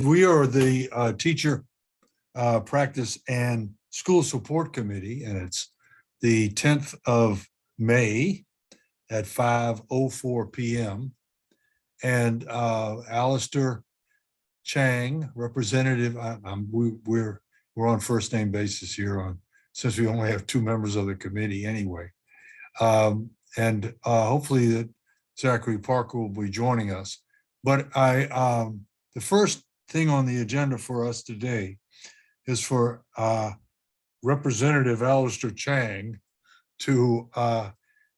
We are the Teacher Practice and School Support Committee, and it's the 10th of May at 5:04 p.m. And Alistair Chang, representative, we're on first name basis here since we only have two members of the committee anyway. And hopefully that Zachary Parker will be joining us. But the first thing on the agenda for us today is for Representative Alistair Chang to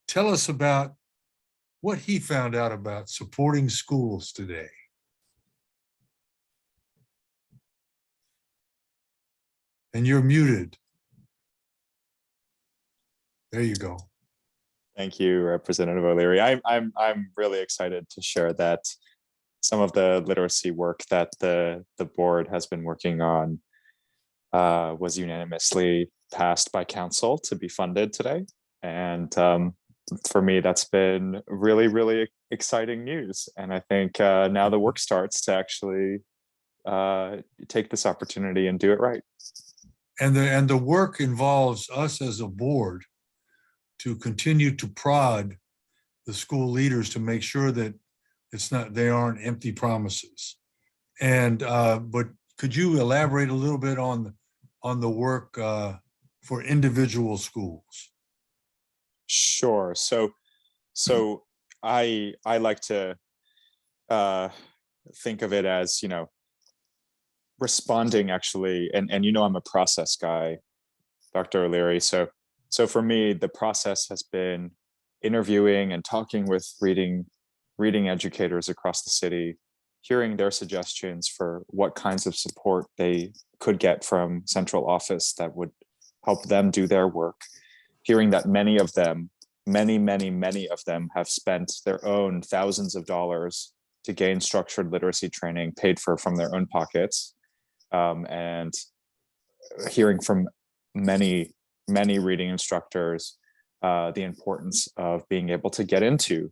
tell us about what he found out about supporting schools today. And you're muted. There you go. Thank you, Representative OLeary. I'm really excited to share that some of the literacy work that the board has been working on was unanimously passed by council to be funded today. And for me, that's been really, really exciting news. And I think now the work starts to actually take this opportunity and do it right. And the work involves us as a board to continue to prod the school leaders to make sure that they aren't empty promises. And but could you elaborate a little bit on the work for individual schools? Sure. So I like to think of it as, responding actually, and I'm a process guy, Dr. OLeary. So for me, the process has been interviewing and talking with reading educators across the city, hearing their suggestions for what kinds of support they could get from central office that would help them do their work, hearing that many of them have spent their own thousands of dollars to gain structured literacy training paid for from their own pockets, and hearing from many reading instructors the importance of being able to get into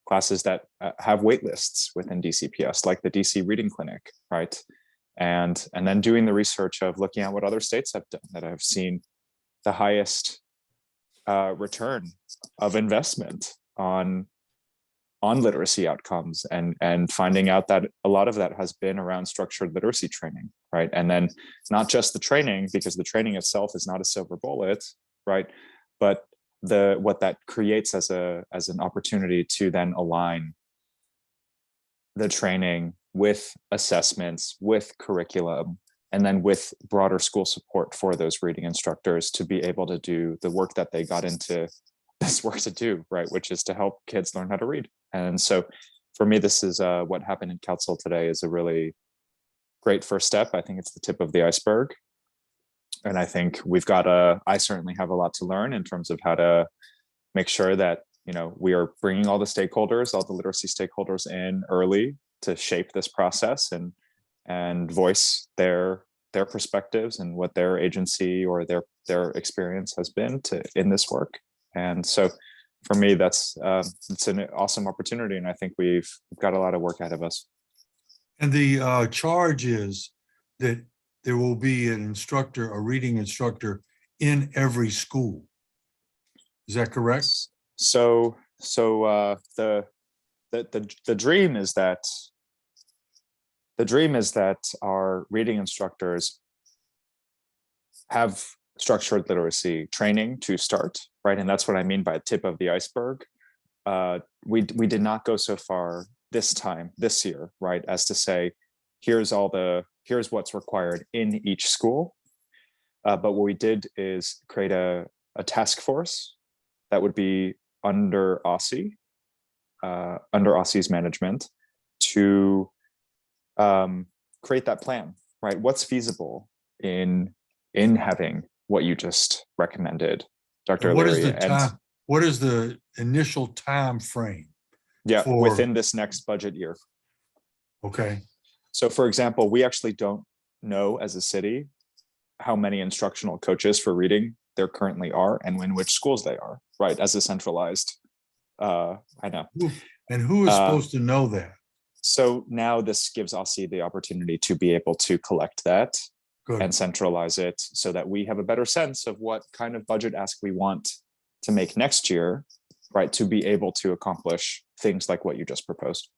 classes that have wait lists within DCPS, like the DC Reading Clinic, right? And then doing the research of looking at what other states have done that have seen the highest return of investment on literacy outcomes, and finding out that a lot of that has been around structured literacy training, right? And then not just the training, because the training itself is not a silver bullet, right? But what that creates as an opportunity to then align the training with assessments, with curriculum, and then with broader school support for those reading instructors to be able to do the work that they got into this work to do, right? Which is to help kids learn how to read. And so for me, this is what happened in council today is a really great first step. I think it's the tip of the iceberg. And I think I certainly have a lot to learn in terms of how to make sure that, we are bringing all the stakeholders, all the literacy stakeholders in early to shape this process and voice their perspectives and what their agency or their experience has been in this work. And so for me, it's an awesome opportunity. And I think we've got a lot of work ahead of us. And the charge is that there will be a reading instructor in every school. Is that correct? So the dream is that our reading instructors have structured literacy training to start, right? And that's what I mean by tip of the iceberg. We did not go so far this year, right, as to say, here's what's required in each school. But what we did is create a task force that would be under Aussie, under Aussie's management, to create that plan, right? What's feasible in having what you just recommended, Dr. OLeary. What is the initial time frame? Yeah, within this next budget year. Okay. So for example, we actually don't know as a city how many instructional coaches for reading there currently are and in which schools they are, right? As a centralized, I know. And who is supposed to know that? So now this gives Aussie the opportunity to be able to collect that Good. and centralize it so that we have a better sense of what kind of budget ask we want to make next year, right? To be able to accomplish things like what you just proposed.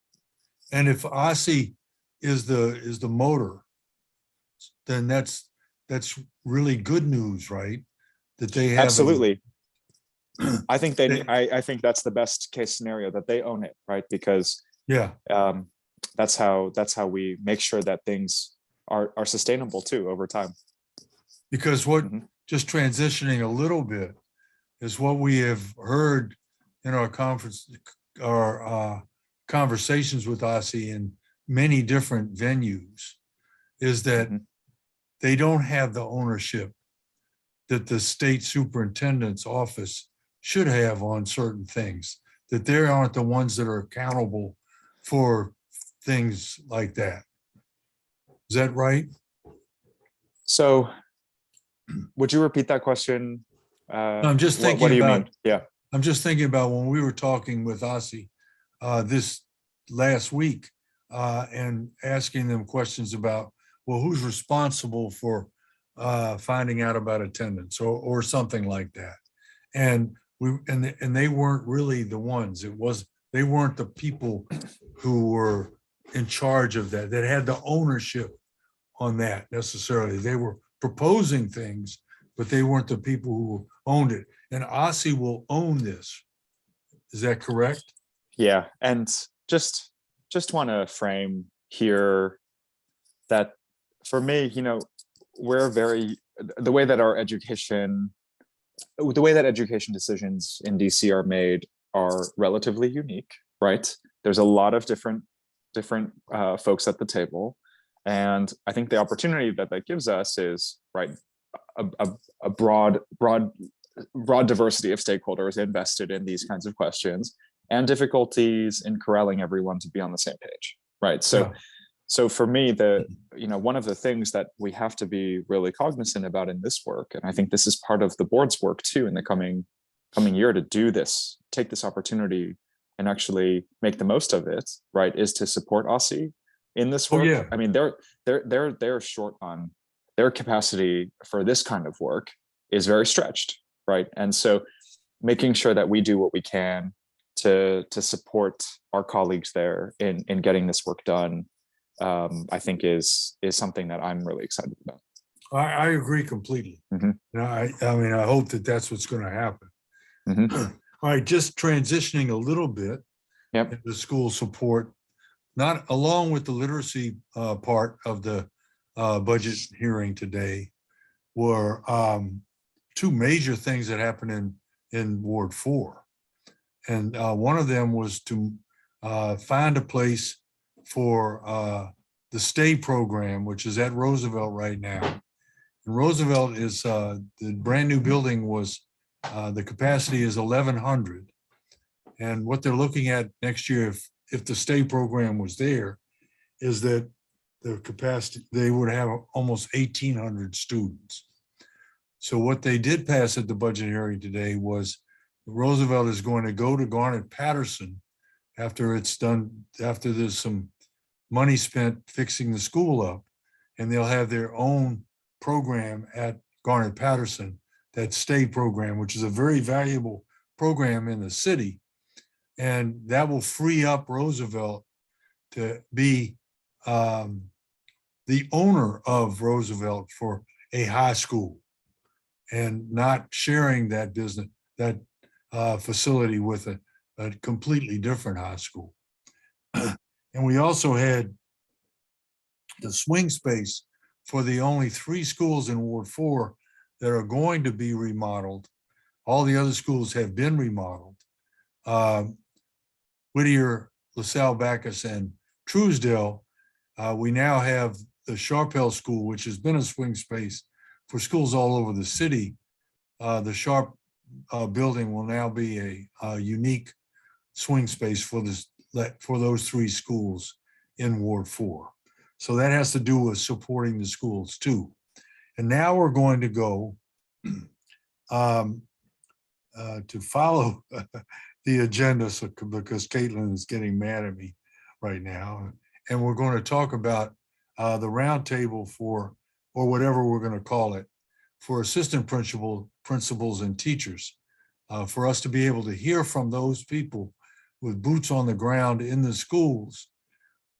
And if Aussie is the motor, then that's really good news, right? That they have Absolutely. I think I think that's the best case scenario, that they own it, right? Because yeah, that's how we make sure that things are sustainable too over time. because what just transitioning a little bit is what we have heard in our conversations with Aussie in many different venues, is that they don't have the ownership that the state superintendent's office should have on certain things, that they aren't the ones that are accountable for things like that. Is that right? So would you repeat that question? I'm just thinking what do you about, mean? Yeah. I'm just thinking about when we were talking with Aussie this last week and asking them questions about, well, who's responsible for finding out about attendance or something like that. And they weren't really the ones. They weren't the people who were in charge of that had the ownership on that necessarily. They were proposing things, but they weren't the people who owned it. And Aussie will own this. Is that correct? Yeah, and just want to frame here that for me, we're the way that education decisions in DC are made are relatively unique, right? There's a lot of different folks at the table, and I think the opportunity that gives us is, right, a broad diversity of stakeholders invested in these kinds of questions, and difficulties in corralling everyone to be on the same page, right? So for me, one of the things that we have to be really cognizant about in this work, and I think this is part of the board's work too in the coming year, to do this, take this opportunity and actually make the most of it, right, is to support Aussie in this work. Yeah. I mean, they're short on their capacity for this kind of work is very stretched, right? And so making sure that we do what we can to support our colleagues there in getting this work done, I think is something that I'm really excited about. I agree completely. I mean, I hope that that's what's going to happen. All right, just transitioning a little bit into school support, not along with the literacy part of the budget hearing today, were two major things that happened in Ward 4. And one of them was to find a place for the stay program, which is at Roosevelt right now. And Roosevelt is the brand new building was the capacity is 1,100. And what they're looking at next year, if the stay program was there, is that the capacity, they would have almost 1,800 students. So what they did pass at the budget hearing today was Roosevelt is going to go to Garnet-Patterson after it's done, after there's some money spent fixing the school up, and they'll have their own program at Garnet-Patterson, that stay program, which is a very valuable program in the city. And that will free up Roosevelt to be the owner of Roosevelt for a high school and not sharing that business, that facility with a completely different high school. And we also had the swing space for the only 3 schools in Ward 4 that are going to be remodeled. All the other schools have been remodeled. Whittier, LaSalle, Bacchus, and Truesdale. We now have the Sharpell School, which has been a swing space for schools all over the city. The Sharp building will now be a unique swing space for those 3 schools in Ward 4. So that has to do with supporting the schools too. And now we're going to go to follow the agenda, because Caitlin is getting mad at me right now. And we're going to talk about the roundtable for, or whatever we're going to call it, for assistant principals and teachers, for us to be able to hear from those people with boots on the ground in the schools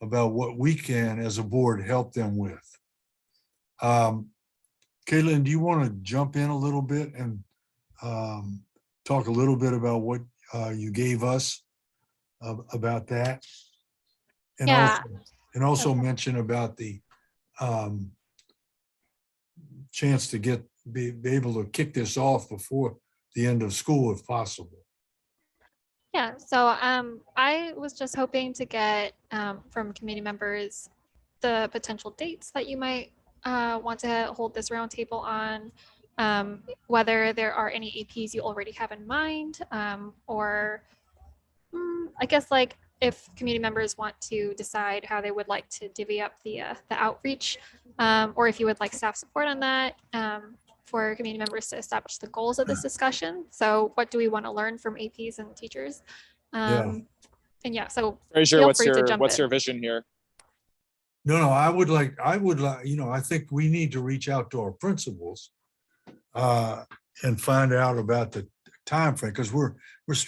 about what we can, as a board, help them with. Caitlin, do you want to jump in a little bit and talk a little bit about what you gave us about that? And Yeah. also mention about the chance to be able to kick this off before the end of school if possible. Yeah, so I was just hoping to get from committee members the potential dates that you might want to hold this roundtable on, whether there are any APs you already have in mind, or I guess like if community members want to decide how they would like to divvy up the outreach, or if you would like staff support on that, for community members to establish the goals of this discussion. So what do we want to learn from APs and teachers? And yeah, so Fraser, feel free to jump what's in. your vision here? No, I would like, I think we need to reach out to our principals and find out about the time frame, because we're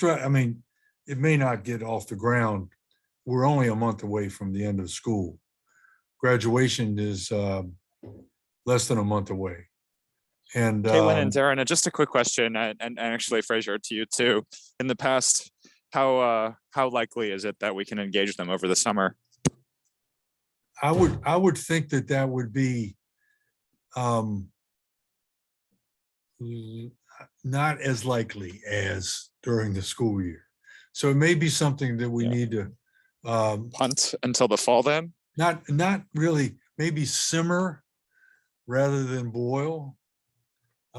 I mean, it may not get off the ground. We're only a month away from the end of school. Graduation is less than a month away. And Caitlin and Darren, just a quick question, and actually Fraser, to you too. In the past, how likely is it that we can engage them over the summer? I would think that would be not as likely as during the school year. So it may be something that we need to punt until the fall then? Not really, maybe simmer rather than boil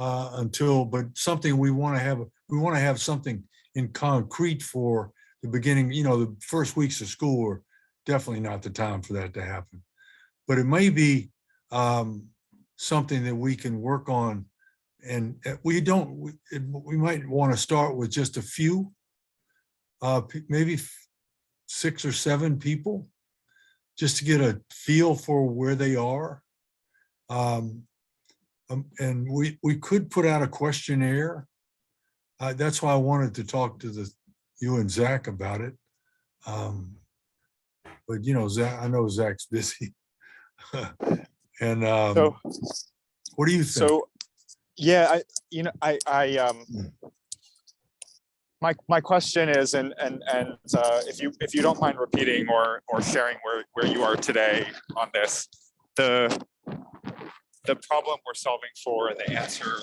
until, but something we want to have something in concrete for the beginning, the first weeks of school are definitely not the time for that to happen. But it may be something that we can work on, and we might want to start with just a few, maybe 6 or 7 people, just to get a feel for where they are. And we could put out a questionnaire. That's why I wanted to talk to you and Zach about it. But Zach, I know Zach's busy. And so, what do you think? So, yeah, my question is, and if you don't mind repeating or sharing where you are today on this, the problem we're solving for and the answer,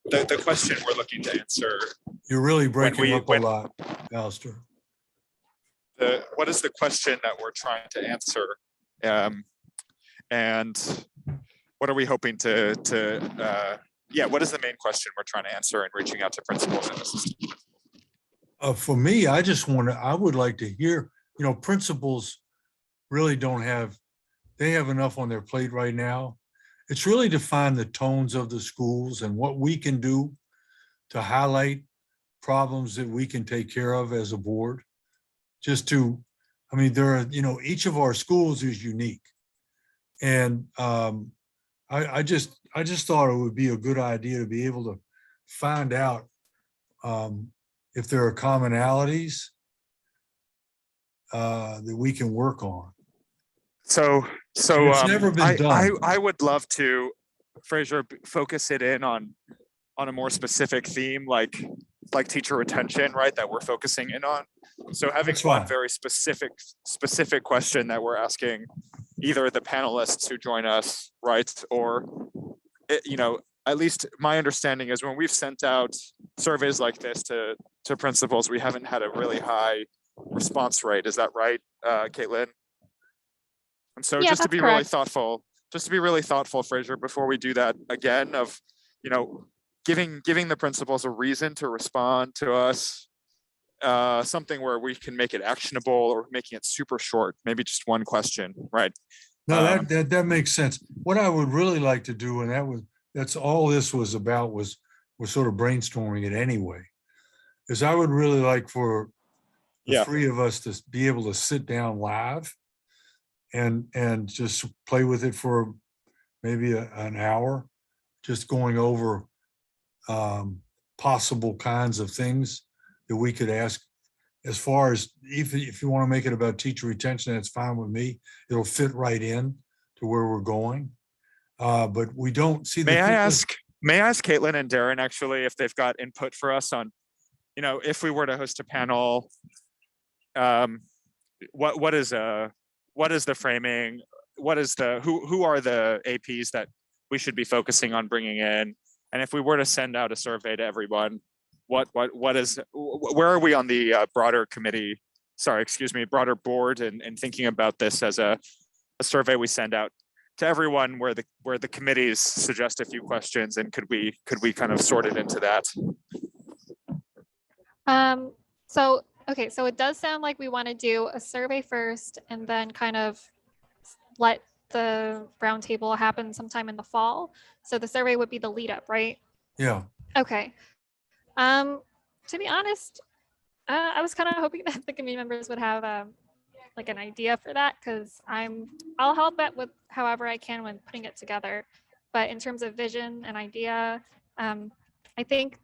the question we're looking to answer. You're really breaking up a lot, Alistair. What is the question that we're trying to answer, and what are we hoping to what is the main question we're trying to answer in reaching out to principals and assistants? For me, I would like to hear, principals really they have enough on their plate right now. It's really to find the tones of the schools and what we can do to highlight problems that we can take care of as a board. Each of our schools is unique. And I just thought it would be a good idea to be able to find out if there are commonalities that we can work on. So it's never been done. I would love to, Fraser, focus it in on a more specific theme, like teacher retention, right? That we're focusing in on. So having one very specific question that we're asking either the panelists who join us, right? Or, at least my understanding is when we've sent out surveys like this to principals, we haven't had a really high response rate. Is that right, Caitlin? And so just to be really thoughtful, Fraser, before we do that again, of, giving the principals a reason to respond to us, something where we can make it actionable, or making it super short, maybe just one question, right? No, that makes sense. What I would really like to do, and that's all this was about, we're sort of brainstorming it anyway, is I would really like for the 3 of us to be able to sit down live and just play with it for maybe an hour, just going over possible kinds of things that we could ask. As far as if you want to make it about teacher retention, that's fine with me. It'll fit right in to where we're going. But we don't see the. May I ask Caitlin and Darren actually if they've got input for us on, you know, if we were to host a panel, what is the framing? What is who are the APs that we should be focusing on bringing in? And if we were to send out a survey to everyone, where are we on the broader committee? Sorry, excuse me, broader board and thinking about this as a survey we send out to everyone where the committees suggest a few questions, and could we kind of sort it into that? So it does sound like we want to do a survey first and then kind of let the roundtable happen sometime in the fall. So the survey would be the lead up, right? Yeah. Okay. To be honest, I was kind of hoping that the community members would have like an idea for that, because I'll help it with however I can when putting it together. But in terms of vision and idea, I think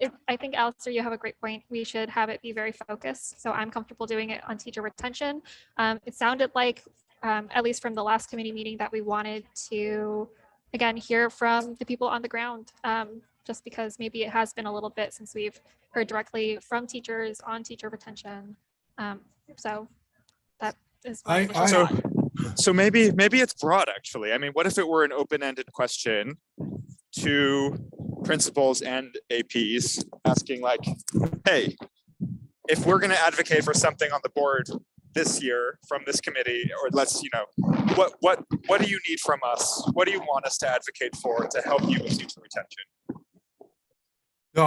Alistair, you have a great point. We should have it be very focused. So I'm comfortable doing it on teacher retention. It sounded like, at least from the last committee meeting, that we wanted to, again, hear from the people on the ground, just because maybe it has been a little bit since we've heard directly from teachers on teacher retention. So that is my initial thought. So maybe it's broad, actually. I mean, what if it were an open-ended question to principals and APs asking like, hey, if we're going to advocate for something on the board this year from this committee, or let's, you know, what do you need from us? What do you want us to advocate for to help you with teacher retention? No,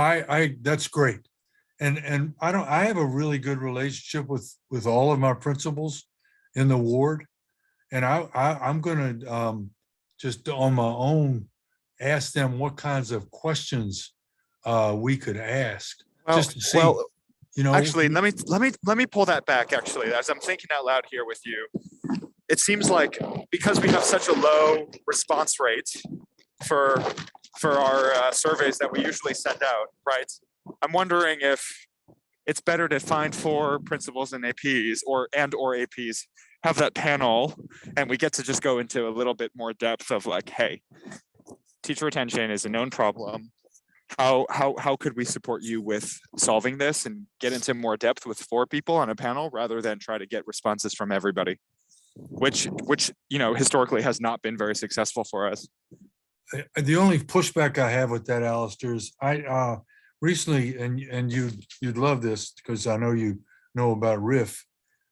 that's great. And I have a really good relationship with all of my principals in the ward. And I'm going to just on my own ask them what kinds of questions we could ask, just to see. Well, you know, actually, let me pull that back. Actually, as I'm thinking out loud here with you, it seems like because we have such a low response rate for our surveys that we usually send out, right? I'm wondering if it's better to find 4 principals and APs or APs, have that panel, and we get to just go into a little bit more depth of like, hey, teacher retention is a known problem. How could we support you with solving this, and get into more depth with 4 people on a panel rather than try to get responses from everybody, which you know historically has not been very successful for us. The only pushback I have with that, Alistair, is I recently, and you'd love this because I know you know about RIF.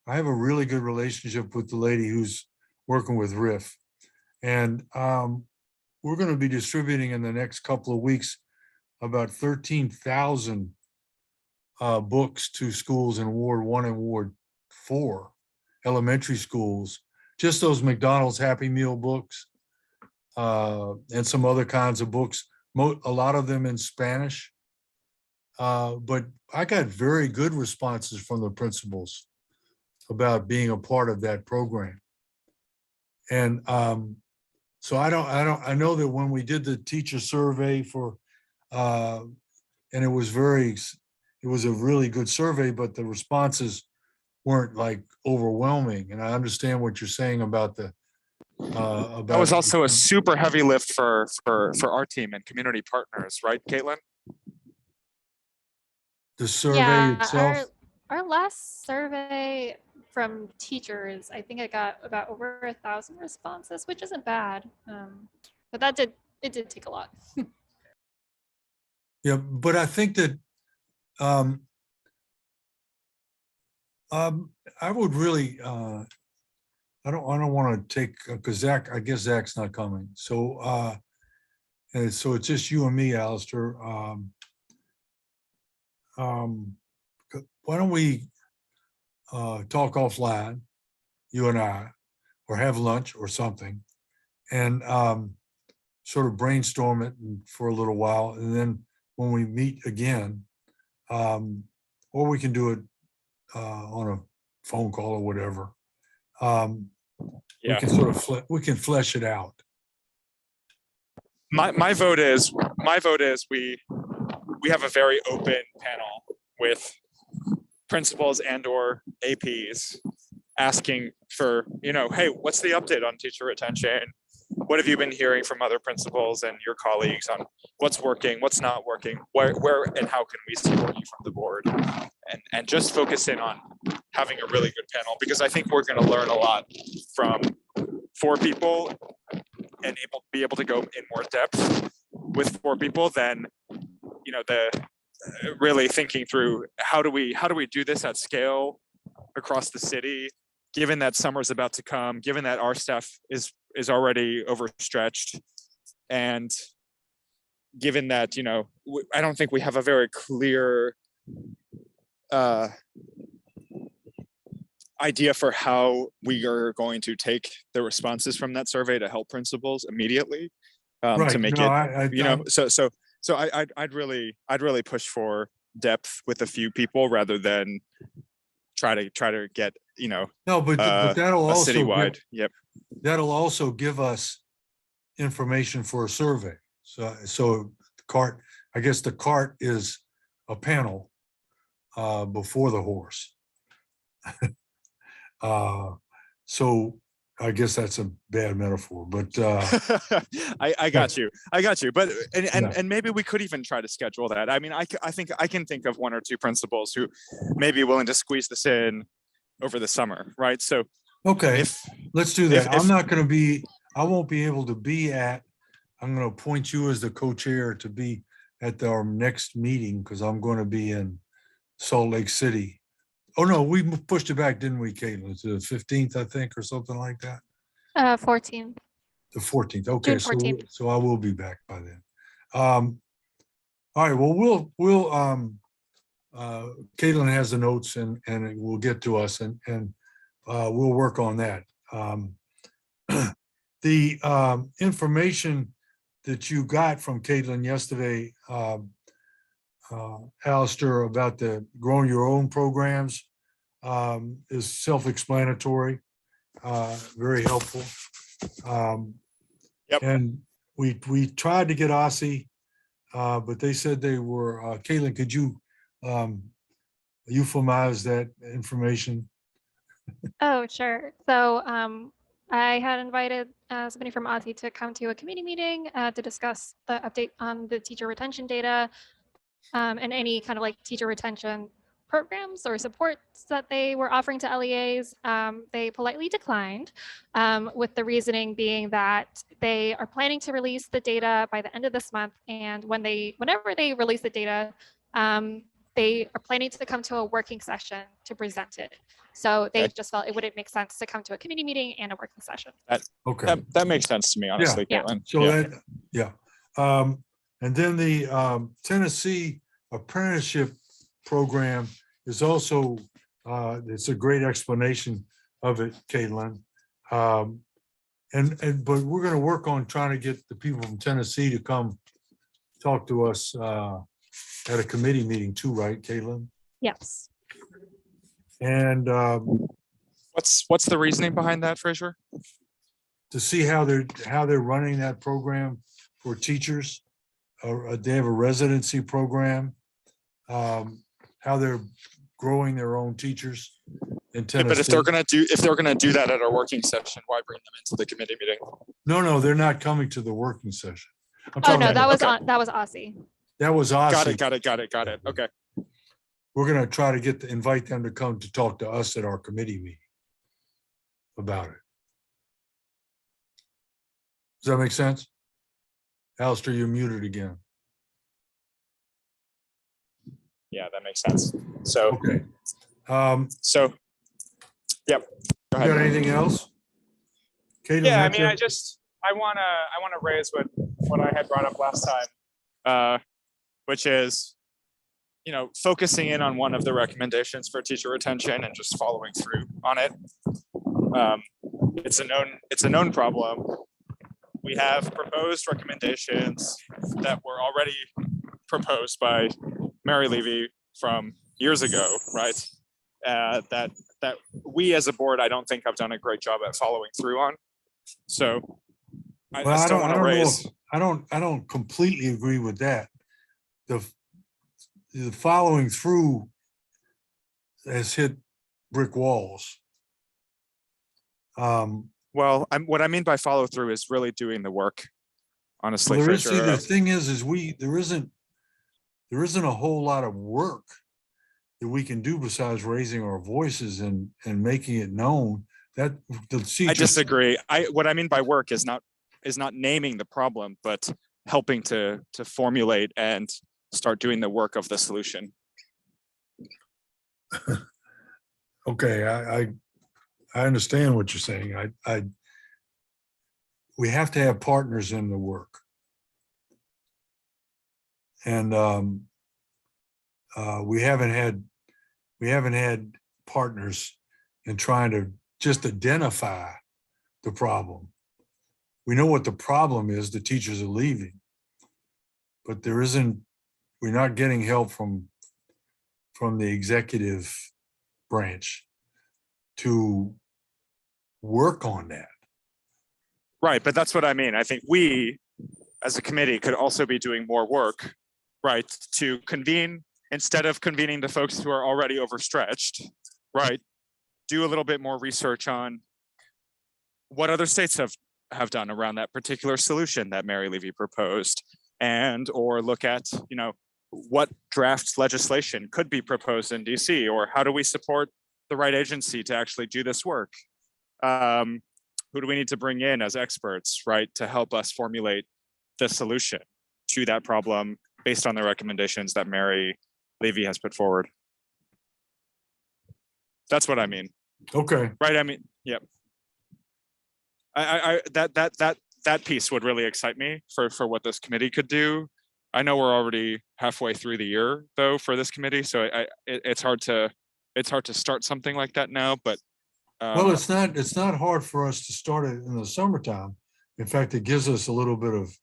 I have a really good relationship with the lady who's working with RIF, and we're going to be distributing in the next couple of weeks about 13,000 books to schools in Ward 1 and Ward 4, elementary schools, just those McDonald's Happy Meal books, and some other kinds of books, a lot of them in Spanish. But I got very good responses from the principals about being a part of that program. And so I know that when we did the teacher survey for, and it was a really good survey, but the responses weren't like overwhelming. And I understand what you're saying about the, that was also a super heavy lift for our team and community partners, right, Caitlin? The survey itself? Our last survey from teachers, I think it got about over 1,000 responses, which isn't bad. But it did take a lot. Yeah, but I think that I would really I don't want to take, because I guess Zach's not coming. So and so it's just you and me, Alistair. Why don't we talk offline, you and I, or have lunch or something, and sort of brainstorm it for a little while, and then when we meet again, or we can do it on a phone call or whatever, we Yeah. can sort of, we can flesh it out. My vote is we have a very open panel with principals and or APs asking for, hey, what's the update on teacher retention? What have you been hearing from other principals and your colleagues on what's working, what's not working, where and how can we support you from the board? And just focus in on having a really good panel, because I think we're going to learn a lot from 4 people and be able to go in more depth with 4 people than, the really thinking through how do we do this at scale across the city, given that summer's about to come, given that our staff is already overstretched, and given that, I don't think we have a very clear idea for how we are going to take the responses from that survey to help principals immediately, Right. to make No, so I'd really push for depth with a few people rather than try to get no, but that'll a also citywide. Yep. that'll also give us information for a survey. So cart, I guess the cart is a panel before the horse. So I guess that's a bad metaphor, but I got you. But Yeah. and maybe we could even try to schedule that. I mean, I think I can think of 1 or 2 principals who may be willing to squeeze this in over the summer, right? So okay, let's do that. I won't be able to be I'm going to appoint you as the co-chair to be at our next meeting, because I'm going to be in Salt Lake City. Oh, no, we pushed it back, didn't we, Caitlin? To the 15th, I think, or something like that. 14. The 14th. Okay, June 14th. so I will be back by then. All right, well, we'll Caitlin has the notes and it will get to us, and we'll work on that. The information that you got from Caitlin yesterday, Alistair, about the growing your own programs is self-explanatory, very helpful. Yep. And we tried to get Aussie, but they said they were, Caitlin, could you euphemize that information? Oh, sure. So I had invited somebody from Aussie to come to a committee meeting to discuss the update on the teacher retention data and any kind of like teacher retention programs or supports that they were offering to LEAs. They politely declined, with the reasoning being that they are planning to release the data by the end of this month. And whenever they release the data, they are planning to come to a working session to present it. So they just felt it wouldn't make sense to come to a committee meeting and a working session. Okay. That makes sense to me, honestly, Yeah. Caitlin. So Yeah. and then the Tennessee apprenticeship program is also, it's a great explanation of it, Caitlin. But we're going to work on trying to get the people from Tennessee to come talk to us at a committee meeting too, right, Caitlin? Yes. And What's the reasoning behind that, Fraser? to see how they're running that program for teachers. They have a residency program, how they're growing their own teachers in Tennessee. But if they're gonna do that at our working session, why bring them into the committee meeting? No, they're not coming to the working session. I'm Oh talking no, about- that was Aussie. that was Aussie. Got it. Okay. We're going to try to invite them to come to talk to us at our committee meeting about it. Does that make sense? Alistair, you're muted again. Yeah, that makes sense. So, Okay. Yep. Go You got ahead. anything else? Caitlin, Yeah, I that's mean, it? I wanna raise what I had brought up last time, which is, focusing in on one of the recommendations for teacher retention and just following through on it. It's a known problem. We have proposed recommendations that were already proposed by Mary Levy from years ago, right? that we as a board, I don't think have done a great job at following through on. So I Well, still want to know raise. if- I don't completely agree with that. The following through has hit brick walls. Well, what I mean by follow through is really doing the work. Honestly, Well, there is, see, Fraser, the thing is there isn't a whole lot of work that we can do besides raising our voices and making it known that the I teachers. disagree. What I mean by work is not naming the problem, but helping to formulate and start doing the work of the solution. Okay, I understand what you're saying. We have to have partners in the work. And we haven't had partners in trying to just identify the problem. We know what the problem is, the teachers are leaving. But we're not getting help from the executive branch to work on that. Right, but that's what I mean. I think we, as a committee, could also be doing more work, right, to convene, instead of convening the folks who are already overstretched, right, do a little bit more research on what other states have done around that particular solution that Mary Levy proposed, and or look at, what draft legislation could be proposed in DC, or how do we support the right agency to actually do this work? Who do we need to bring in as experts, right, to help us formulate the solution to that problem based on the recommendations that Mary Levy has put forward? That's what I mean. Okay. Right. I mean, yep. That piece would really excite me for what this committee could do. I know we're already halfway through the year though for this committee, so it's hard to start something like that now. But well, it's not hard for us to start it in the summertime. In fact, it gives us a little bit of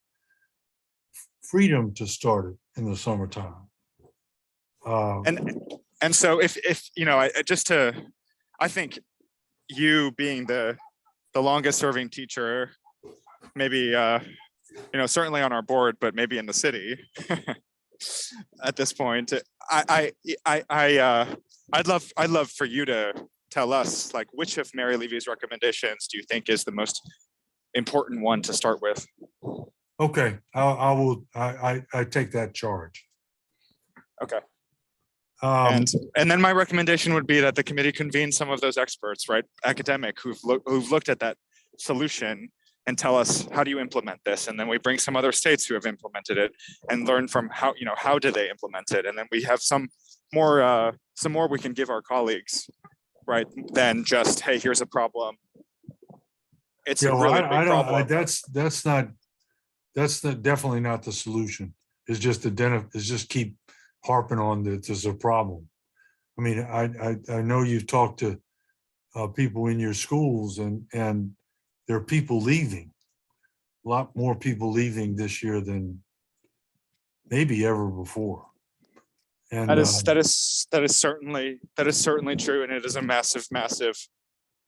freedom to start it in the summertime. And so if I think you being the longest serving teacher, maybe certainly on our board, but maybe in the city at this point, I'd love for you to tell us, like, which of Mary Levy's recommendations do you think is the most important one to start with? Okay, I take that charge. Okay. And then my recommendation would be that the committee convene some of those experts, right, academic, who've looked at that solution and tell us, how do you implement this? And then we bring some other states who have implemented it and learn from how did they implement it? And then we have some more we can give our colleagues, right, than just, hey, here's a problem. It's a really big problem. That's definitely not the solution. It's just keep harping on that there's a problem. I mean, I know you've talked to people in your schools, and there are people leaving. A lot more people leaving this year than maybe ever before. And that is certainly true, and it is a massive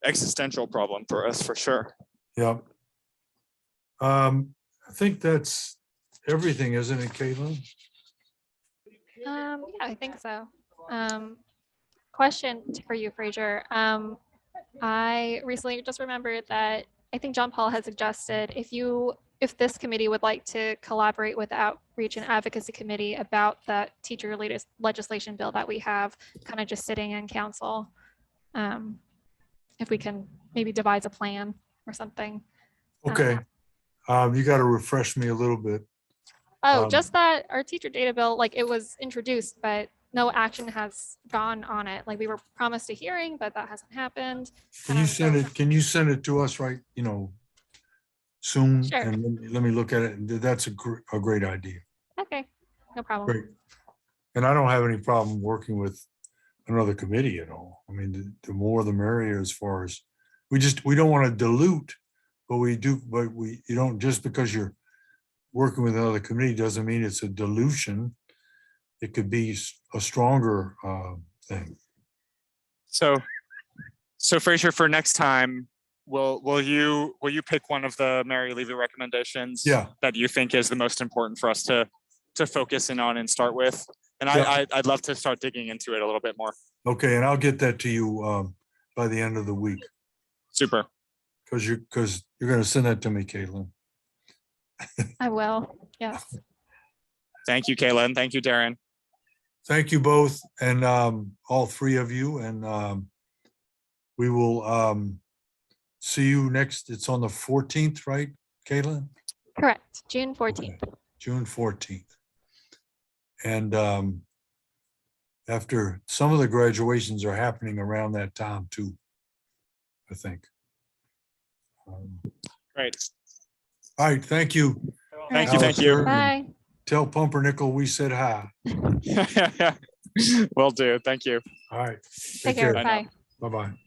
existential problem for us, for sure. Yeah. I think that's everything, isn't it, Caitlin? Yeah, I think so. Question for you, Fraser. I recently just remembered that I think John Paul had suggested if this committee would like to collaborate with Outreach and Advocacy Committee about that teacher-related legislation bill that we have kind of just sitting in council, if we can maybe devise a plan or something. Okay. You got to refresh me a little bit. Just that our teacher data bill, like, it was introduced, but no action has gone on it. Like, we were promised a hearing, but that hasn't happened. Can you send it to us right, soon? Sure. And let me look at it. That's a great idea. Okay, no problem. Great. And I don't have any problem working with another committee at all. I mean, the more the merrier, as far as we don't want to dilute, but you don't, just because you're working with another committee doesn't mean it's a dilution. It could be a stronger thing. So Fraser, for next time, will you pick one of the Mary Levy recommendations Yeah. that you think is the most important for us to focus in on and start with? And Yeah. I'd love to start digging into it a little bit more. Okay, and I'll get that to you by the end of the week, Super. because you're going to send that to me, Caitlin. I will. Yes. Thank you, Kaylin. Thank you, Darren. Thank you both, and all three of you, and we will see you next. It's on the 14th, right, Caitlin? Correct. June 14th. Okay, June 14th. And after some of the graduations are happening around that time too, I think. Great. All right, thank you. Thank you. Thank you. Alistair, and Bye. Tell Pumpernickel we said hi. Will do. Thank you. All right. Take care. Bye now. Bye. Bye-bye.